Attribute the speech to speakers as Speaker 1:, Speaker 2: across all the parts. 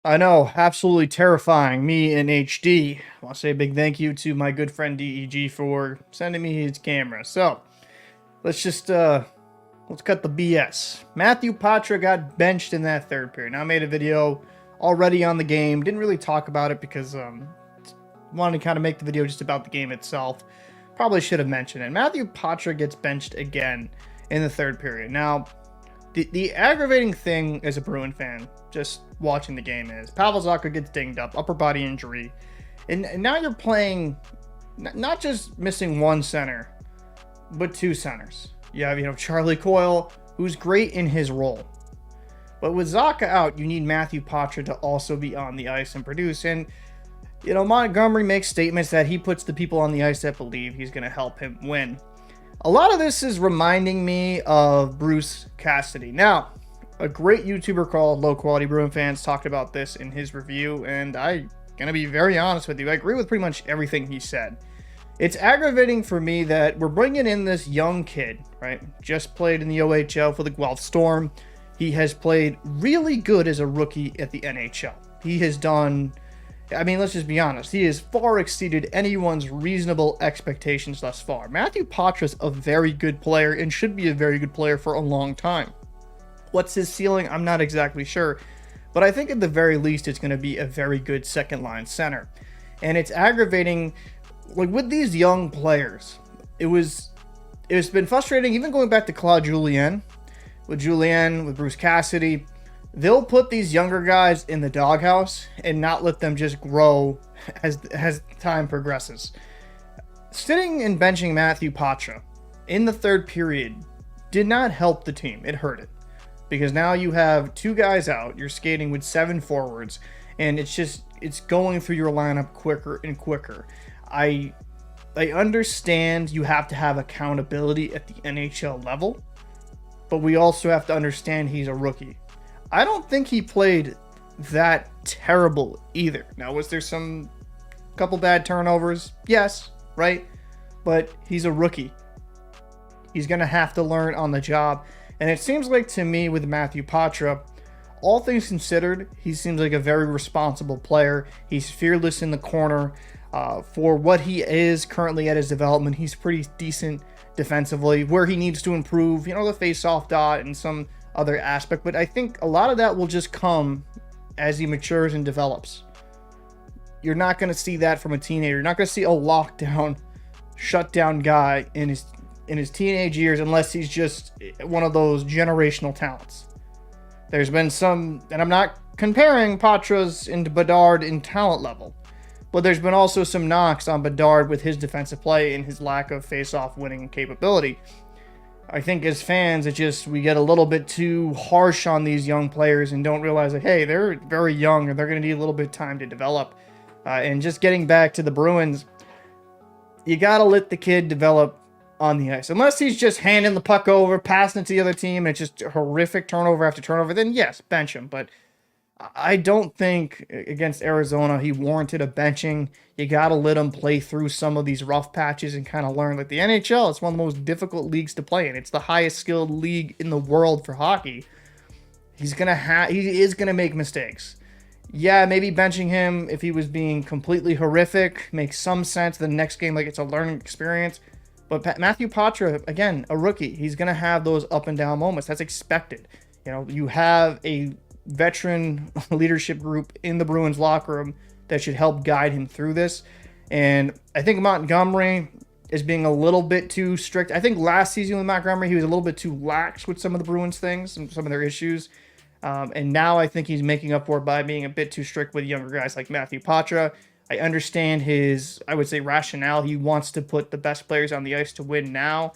Speaker 1: I know, absolutely terrifying. Me in HD. I want to say a big thank you to my good friend DEG for sending me his camera. So let's just let's cut the BS. Matthew Patra got benched in that third period. Now I made a video already on the game. Didn't really talk about it because wanted to kind of make the video just about the game itself. Probably should have mentioned it. Matthew Patra gets benched again in the third period. Now the aggravating thing as a Bruin fan, just watching the game, is Pavel Zacha gets dinged up, upper body injury, and now you're playing not just missing one center, but two centers. You have Charlie Coyle, who's great in his role, but with Zacha out, you need Matthew Patra to also be on the ice and produce. And Montgomery makes statements that he puts the people on the ice that believe he's going to help him win. A lot of this is reminding me of Bruce Cassidy. Now, a great YouTuber called Low Quality Bruin Fans talked about this in his review, and I'm going to be very honest with you. I agree with pretty much everything he said. It's aggravating for me that we're bringing in this young kid, right? Just played in the OHL for the Guelph Storm. He has played really good as a rookie at the NHL. He has done... let's just be honest. He has far exceeded anyone's reasonable expectations thus far. Matthew Patra's a very good player and should be a very good player for a long time. What's his ceiling? I'm not exactly sure. But I think at the very least it's going to be a very good second line center. And it's aggravating, like with these young players. It's been frustrating even going back to Claude Julien. With Bruce Cassidy. They'll put these younger guys in the doghouse and not let them just grow as time progresses. Sitting and benching Matthew Patra in the third period did not help the team. It hurt it. Because now you have two guys out, you're skating with 7 forwards, and it's going through your lineup quicker and quicker. I understand you have to have accountability at the NHL level, but we also have to understand he's a rookie. I don't think he played that terrible either. Now, was there some couple bad turnovers? Yes, right? But he's a rookie. He's going to have to learn on the job. And it seems like to me with Matthew Patra, all things considered, he seems like a very responsible player. He's fearless in the corner. For what he is currently at his development, he's pretty decent defensively. Where he needs to improve, the face-off dot and some other aspect, but I think a lot of that will just come as he matures and develops. You're not going to see that from a teenager. You're not going to see a lockdown, shutdown guy in his teenage years unless he's just one of those generational talents. There's been some, and I'm not comparing Patras into Bedard in talent level, but there's been also some knocks on Bedard with his defensive play and his lack of face-off winning capability. I think as fans, we get a little bit too harsh on these young players and don't realize that, hey, they're very young and they're going to need a little bit of time to develop. And just getting back to the Bruins, you got to let the kid develop on the ice. Unless he's just handing the puck over, passing it to the other team, and it's just horrific turnover after turnover, then yes, bench him. But I don't think against Arizona he warranted a benching. You got to let him play through some of these rough patches and kind of learn. Like the NHL, it's one of the most difficult leagues to play in. It's the highest skilled league in the world for hockey. He is going to make mistakes. Yeah, maybe benching him if he was being completely horrific makes some sense. The next game, like it's a learning experience. But Matthew Patra, again, a rookie, he's going to have those up and down moments. That's expected. You have a veteran leadership group in the Bruins locker room that should help guide him through this. And I think Montgomery is being a little bit too strict. I think last season with Montgomery, he was a little bit too lax with some of the Bruins things and some of their issues. And now I think he's making up for it by being a bit too strict with younger guys like Matthew Patra. I understand his, I would say, rationale. He wants to put the best players on the ice to win now.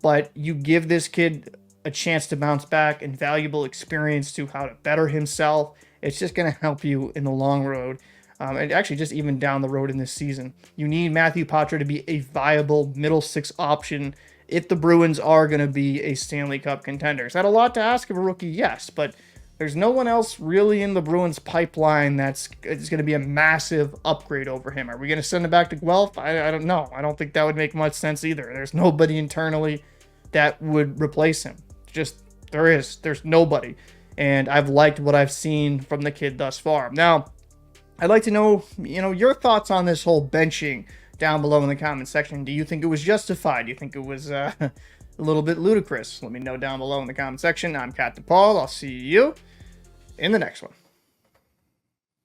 Speaker 1: But you give this kid a chance to bounce back and valuable experience to how to better himself. It's just going to help you in the long road. And actually just even down the road in this season. You need Matthew Patra to be a viable middle six option if the Bruins are going to be a Stanley Cup contender. Is that a lot to ask of a rookie? Yes, but there's no one else really in the Bruins pipeline it's going to be a massive upgrade over him. Are we going to send him back to Guelph? I don't know. I don't think that would make much sense either. There's nobody internally that would replace him. There's nobody. and I've liked what I've seen from the kid thus far. Now, I'd like to know, your thoughts on this whole benching down below in the comment section. Do you think it was justified? Do you think it was a little bit ludicrous? Let me know down below in the comment section. I'm Cat DePaul. I'll see you in the next one.